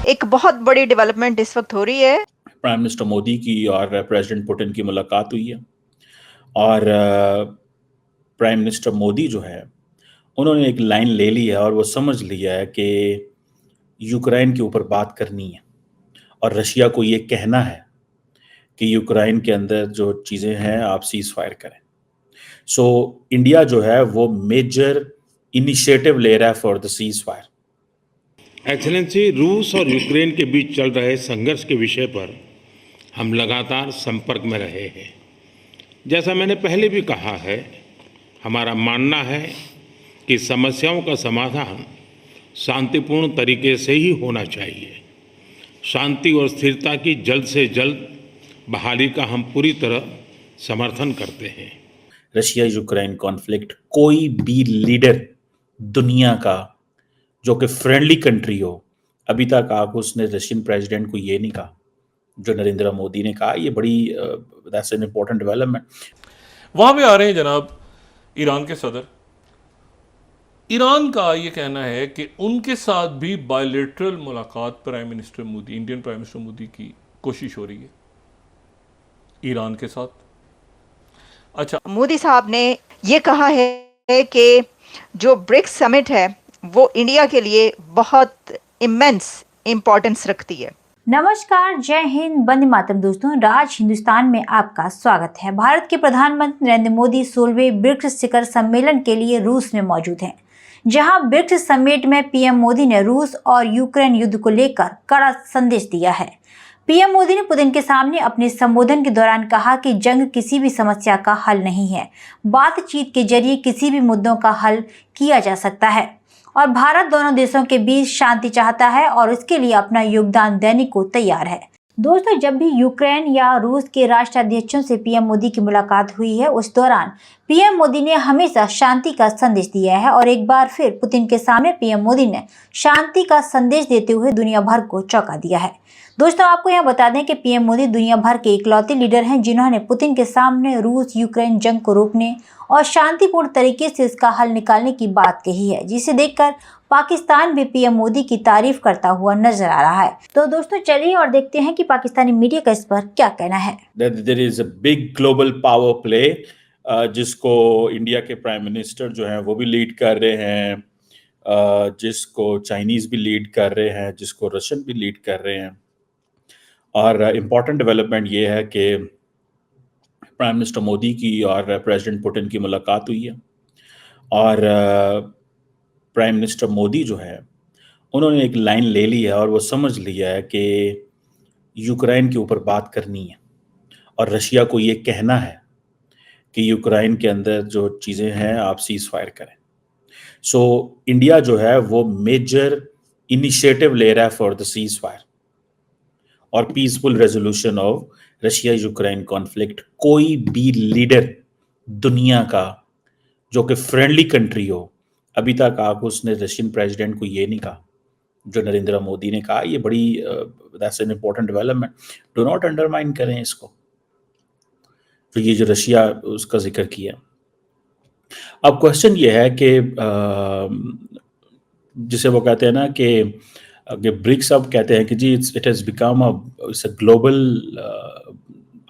एक बहुत बड़ी डेवलपमेंट इस वक्त हो रही है। प्राइम मिनिस्टर मोदी की और प्रेसिडेंट पुतिन की मुलाकात हुई है और प्राइम मिनिस्टर मोदी जो है उन्होंने एक लाइन ले ली है और वो समझ लिया है कि यूक्रेन के ऊपर बात करनी है और रशिया को ये कहना है कि यूक्रेन के अंदर जो चीज़ें हैं आप सीज फायर करें। सो इंडिया जो है वो मेजर इनिशिएटिव ले रहा है for the cease fire. Excellency, रूस और यूक्रेन के बीच चल रहे संघर्ष के विषय पर हम लगातार संपर्क में रहे हैं। जैसा मैंने पहले भी कहा है, हमारा मानना है कि समस्याओं का समाधान शांतिपूर्ण तरीके से ही होना चाहिए। शांति और स्थिरता की जल्द से जल्द बहाली का हम पूरी तरह समर्थन करते हैं। रशिया यूक्रेन कॉन्फ्लिक्ट कोई भी लीडर दुनिया का जो कि फ्रेंडली कंट्री हो, अभी तक आप उसने रशियन प्रेसिडेंट को ये नहीं कहा जो नरेंद्र मोदी ने कहा। ये बड़ी दैट्स एन इम्पोर्टेंट डेवलपमेंट। वहां पे आ रहे हैं जनाब ईरान के सदर। ईरान का ये कहना है कि उनके साथ भी बायलैटरल मुलाकात prime minister Modi, Indian prime minister Modi की कोशिश हो रही है ईरान के साथ। अच्छा, मोदी साहब ने ये कहा है कि जो ब्रिक्स समिट है वो इंडिया के लिए बहुत इमेंस इंपॉर्टेंस रखती है। नमस्कार, जय हिंद, वंदे मातरम। दोस्तों, राज हिंदुस्तान में आपका स्वागत है। भारत के प्रधानमंत्री नरेंद्र मोदी 16वें ब्रिक्स शिखर सम्मेलन के लिए रूस में मौजूद हैं, जहां ब्रिक्स समिट में पीएम मोदी ने रूस और यूक्रेन युद्ध को लेकर कड़ा संदेश दिया है। पीएम मोदी ने पुतिन के सामने अपने संबोधन के दौरान कहा कि जंग किसी भी समस्या का हल नहीं है, बातचीत के जरिए किसी भी मुद्दों का हल किया जा सकता है और भारत दोनों देशों के बीच शांति चाहता है और इसके लिए अपना योगदान देने को तैयार है। दोस्तों, जब भी यूक्रेन या रूस के राष्ट्राध्यक्षों से पीएम मोदी की मुलाकात हुई है, उस दौरान पीएम मोदी ने हमेशा शांति का संदेश दिया है और एक बार फिर पुतिन के सामने पीएम मोदी ने शांति का संदेश देते हुए दुनिया भर को चौंका दिया है। दोस्तों, आपको यहाँ बता दें कि पीएम मोदी दुनिया भर के इकलौते लीडर हैं जिन्होंने पुतिन के सामने रूस यूक्रेन जंग को रोकने और शांतिपूर्ण तरीके से इसका हल निकालने की बात कही है, जिसे देखकर पाकिस्तान भी पीएम मोदी की तारीफ करता हुआ नजर आ रहा है। तो दोस्तों, चलिए और देखते हैं कि पाकिस्तानी मीडिया का इस पर क्या कहना है। There is a big global power play जिसको इंडिया के प्राइम मिनिस्टर जो हैं वो भी लीड कर रहे हैं, जिसको चाइनीज भी लीड कर रहे हैं, जिसको रशियन भी लीड कर रहे हैं। और इम्पॉर्टेंट डेवलपमेंट ये है कि प्राइम मिनिस्टर मोदी की और प्रेसिडेंट पुतिन की मुलाकात हुई है और प्राइम मिनिस्टर मोदी जो है उन्होंने एक लाइन ले ली है और वो समझ लिया है कि यूक्रेन के ऊपर बात करनी है और रशिया को ये कहना है कि यूक्रेन के अंदर जो चीज़ें हैं आप सीज फायर करें। सो इंडिया जो है वो मेजर इनिशिएटिव ले रहा है फॉर द सीज फायर और peaceful resolution of Russia Ukraine conflict. कोई भी लीडर दुनिया का जो कि फ्रेंडली कंट्री हो, अभी तक आप उसने रशियन प्रेसिडेंट को ये नहीं कहा जो नरेंद्र मोदी ने कहा। ये बड़ी that's an important development. Do not undermine करें इसको। तो ये जो रशिया उसका जिक्र किया। अब क्वेश्चन ये है कि जिसे वो कहते हैं ना कि ब्रिक्स अब कहते हैं कि जी it has become a global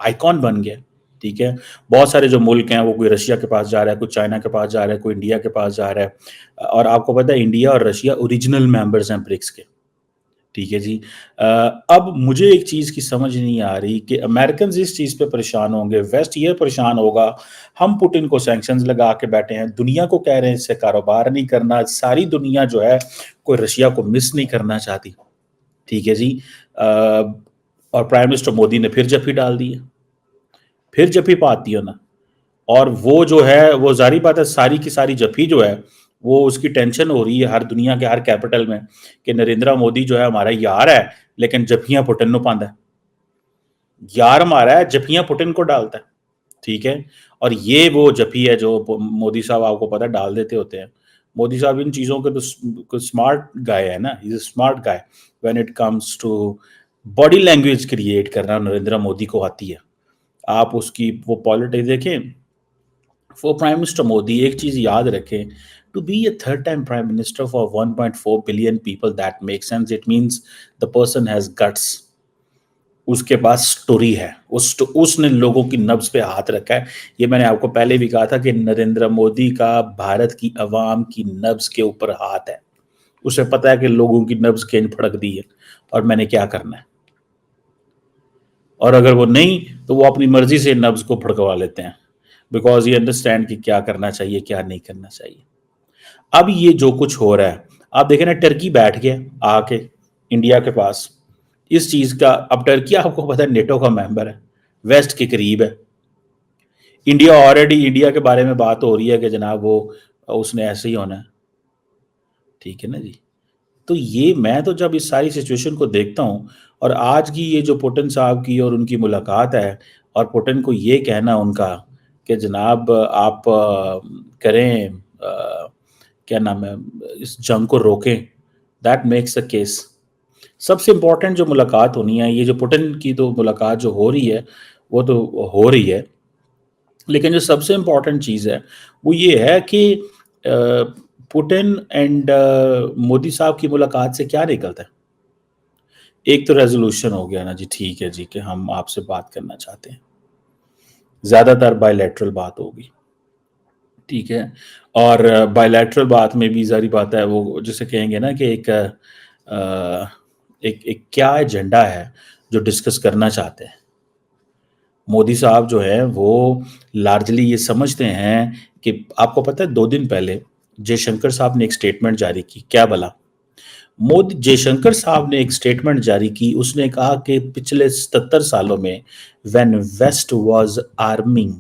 icon बन गया। ठीक है, बहुत सारे जो मुल्क हैं वो कोई रशिया के पास जा रहा है, कोई चाइना के पास जा रहा है, कोई इंडिया के पास जा रहा है। और आपको पता है इंडिया और रशिया ओरिजिनल मेंबर्स हैं ब्रिक्स के। ठीक है जी। अब मुझे एक चीज़ की समझ नहीं आ रही कि अमेरिकन इस चीज़ पे परेशान होंगे, वेस्ट ये परेशान होगा, हम पुतिन को सैंक्शंस लगा के बैठे हैं, दुनिया को कह रहे हैं इससे कारोबार नहीं करना। सारी दुनिया जो है कोई रशिया को मिस नहीं करना चाहती। ठीक है जी। और प्राइम मिनिस्टर मोदी ने फिर जफी डाल दी है, फिर जफी पाती है ना। और वो जो है वो जारी बात है, सारी की सारी जफी जो है वो उसकी टेंशन हो रही है हर दुनिया के हर कैपिटल में कि नरेंद्र मोदी जो है हमारा यार है लेकिन जफियां पुतिन नु पांदा है। यार हमारा है, जफियां पुतिन को डालता है। ठीक है, और ये वो जफी है जो मोदी साहब आपको पता है डाल देते होते हैं। मोदी साहब इन चीज़ों के तो स्मार्ट गाय है ना, is smart guy when it comes to body language create करना। नरेंद्र मोदी को आती है। आप उसकी वो पॉलिटिक्स देखें, फॉर प्राइम मिनिस्टर मोदी एक चीज याद रखें, to be a third time prime minister for 1.4 billion people, that make sense, it means the person has guts, उसके पास स्टोरी है, उसने लोगों की नब्ज पे हाथ रखा है। ये मैंने आपको पहले भी कहा था कि नरेंद्र मोदी का भारत की अवाम की नब्ज के ऊपर हाथ है। उसे पता है कि लोगों की नब्ज कहीं फड़क दी है और मैंने क्या करना है, और अगर वो नहीं तो वो अपनी मर्जी से नब्ज को फड़कवा लेते हैं, बिकॉज ये अंडरस्टैंड कि क्या करना चाहिए क्या नहीं करना चाहिए। अब ये जो कुछ हो रहा है, आप देखें ना, टर्की बैठ गया आके इंडिया के पास इस चीज का। अब टर्की आपको पता है नेटो का मेंबर है, वेस्ट के करीब है। इंडिया ऑलरेडी, इंडिया के बारे में बात हो रही है कि जनाब वो उसने ऐसे ही होना है, ठीक है ना जी। तो ये मैं तो जब इस सारी सिचुएशन को देखता हूँ, और आज की ये जो पुतिन साहब की और उनकी मुलाकात है, और पुतिन को ये कहना उनका कि जनाब आप करें, क्या नाम है, इस जंग को रोकें, दैट मेक्स अ केस। सबसे इम्पोर्टेंट जो मुलाकात होनी है, ये जो पुतिन की तो मुलाकात जो हो रही है वो तो हो रही है, लेकिन जो सबसे इम्पोर्टेंट चीज़ है वो ये है कि पुतिन एंड मोदी साहब की मुलाकात से क्या निकलता है। एक तो रेजोल्यूशन हो गया ना जी, ठीक है जी, कि हम आपसे बात करना चाहते हैं, ज़्यादातर बायलैटरल बात होगी, ठीक है। और बायलैटरल बात में भी जारी बात है, वो जैसे कहेंगे ना कि एक क्या एजेंडा है जो डिस्कस करना चाहते हैं। मोदी साहब जो है वो लार्जली ये समझते हैं कि, आपको पता है 2 दिन पहले जयशंकर साहब ने एक स्टेटमेंट जारी की, क्या भला, मोदी जयशंकर साहब ने एक स्टेटमेंट जारी की, उसने कहा कि पिछले 77 सालों में when West was arming,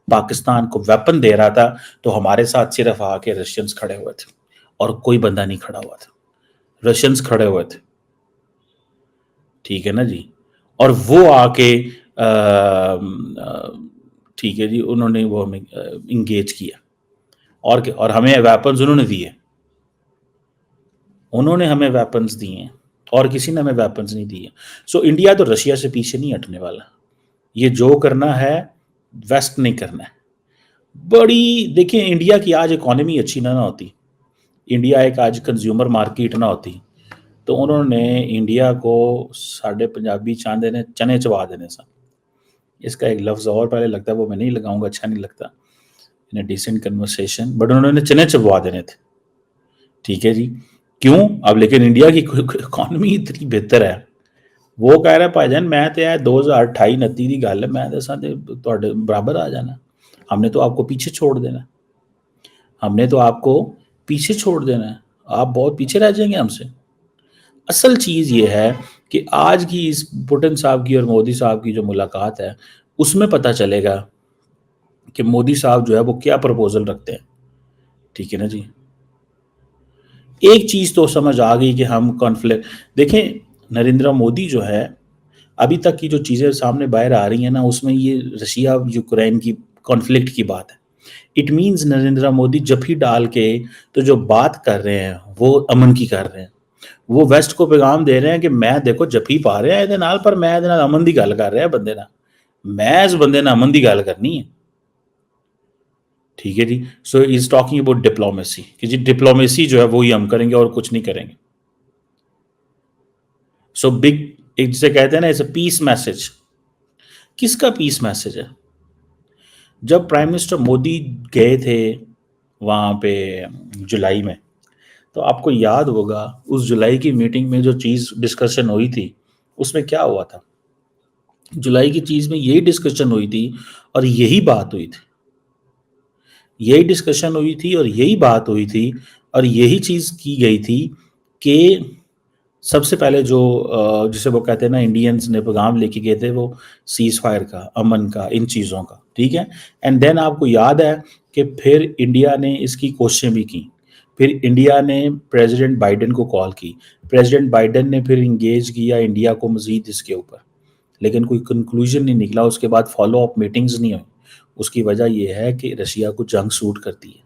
Pakistan को वेपन दे रहा था, तो हमारे साथ सिर्फ आके रशियंस खड़े हुए थे और कोई बंदा नहीं खड़ा हुआ था, रशियंस खड़े हुए थे, ठीक है ना जी। और वो आके ठीक है जी, उन्होंने वो हमें इंगेज किया, और हमें वेपन्स उन्होंने दिए, उन्होंने हमें वेपन्स दिए, और किसी ने हमें वेपन्स नहीं दिए। सो इंडिया तो रशिया से पीछे नहीं हटने वाला, ये जो करना है वेस्ट नहीं करना है। बड़ी देखिए, इंडिया की आज इकोनॉमी अच्छी ना होती, इंडिया एक आज कंज्यूमर मार्केट ना होती, तो उन्होंने इंडिया को साढ़े पंजाबी चांदे ने चने चबा देने सा। इसका एक लफ्ज़ और पहले लगता है, वो मैं नहीं लगाऊंगा, अच्छा नहीं लगता इन अ डिसेंट कन्वर्सेशन, बट उन्होंने चने चबवा देने थे, ठीक है जी। क्यों? अब लेकिन इंडिया की इकोनॉमी इतनी बेहतर है, वो कह रहा है भाईजान मैं तो यार 2028-29 की गल है, मैं तो साथ ਤੁਹਾਡੇ बराबर आ जाना, हमने तो आपको पीछे छोड़ देना, हमने तो आपको पीछे छोड़ देना है, आप बहुत पीछे रह जाएंगे हमसे। असल चीज़ ये है कि आज की इस पुतिन साहब की और मोदी साहब की जो मुलाकात है, उसमें पता चलेगा कि मोदी साहब जो है वो क्या प्रपोजल रखते हैं, ठीक है ना जी। एक चीज़ तो समझ आ गई कि हम कॉन्फ्लिक्ट, देखें नरेंद्र मोदी जो है, अभी तक की जो चीज़ें सामने बाहर आ रही हैं ना, उसमें ये रशिया यूक्रेन की कॉन्फ्लिक्ट की बात है। इट मीन्स नरेंद्र मोदी जफ्फी डाल के तो जो बात कर रहे हैं वो अमन की कर रहे हैं, वो वेस्ट को पैगाम दे रहे हैं कि मैं देखो जफ्फी पा रहे हैं ਇਹਦੇ ਨਾਲ, पर मैं ਇਹਦੇ ਨਾਲ अमन की गल कर रहा बंदे ਨਾਲ, मैं इस बंदे ਨਾਲ अमन की गल करनी है, ठीक है जी। So is talking about diplomacy कि जी डिप्लोमेसी जो है वो ही हम करेंगे और कुछ नहीं करेंगे। सो बिग, एक जिसे कहते हैं ना, इट्स अ पीस मैसेज। किसका पीस मैसेज है? जब प्राइम मिनिस्टर मोदी गए थे वहाँ पे जुलाई में, तो आपको याद होगा उस जुलाई की मीटिंग में जो चीज़ डिस्कशन हुई थी, उसमें क्या हुआ था? जुलाई की चीज़ में यही डिस्कशन हुई थी और यही बात हुई थी, यही डिस्कशन हुई थी और यही बात हुई थी और यही चीज़ की गई थी कि सबसे पहले जो जिसे वो कहते हैं ना, इंडियंस ने पैगाम लेके गए थे वो सीज फायर का, अमन का, इन चीज़ों का, ठीक है। एंड देन आपको याद है कि फिर इंडिया ने इसकी कोशिशें भी की, फिर इंडिया ने प्रेसिडेंट बाइडेन को कॉल की, प्रेसिडेंट बाइडेन ने फिर इंगेज किया इंडिया को मज़ीद इसके ऊपर, लेकिन कोई कंक्लूजन नहीं निकला, उसके बाद फॉलो अप मीटिंग्स नहीं हुई। उसकी वजह यह है कि रशिया को जंग सूट करती है।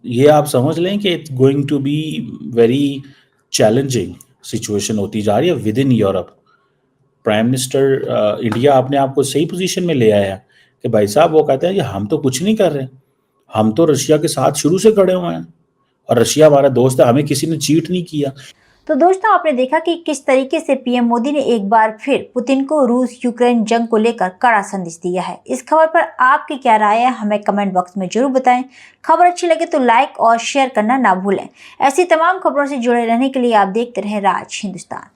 ये आप समझ लें कि it's going to be very challenging situation होती जा रही है within Europe. Prime minister India अपने आप को सही पोजीशन में ले आया कि भाई साहब वो कहते हैं कि हम तो कुछ नहीं कर रहे, हम तो रशिया के साथ शुरू से खड़े हुए हैं और रशिया हमारा दोस्त है, हमें किसी ने चीट नहीं किया। तो दोस्तों आपने देखा कि किस तरीके से पीएम मोदी ने एक बार फिर पुतिन को रूस यूक्रेन जंग को लेकर कड़ा संदेश दिया है। इस खबर पर आपकी क्या राय है हमें कमेंट बॉक्स में जरूर बताएं। खबर अच्छी लगे तो लाइक और शेयर करना ना भूलें। ऐसी तमाम खबरों से जुड़े रहने के लिए आप देखते रहें राज हिंदुस्तान।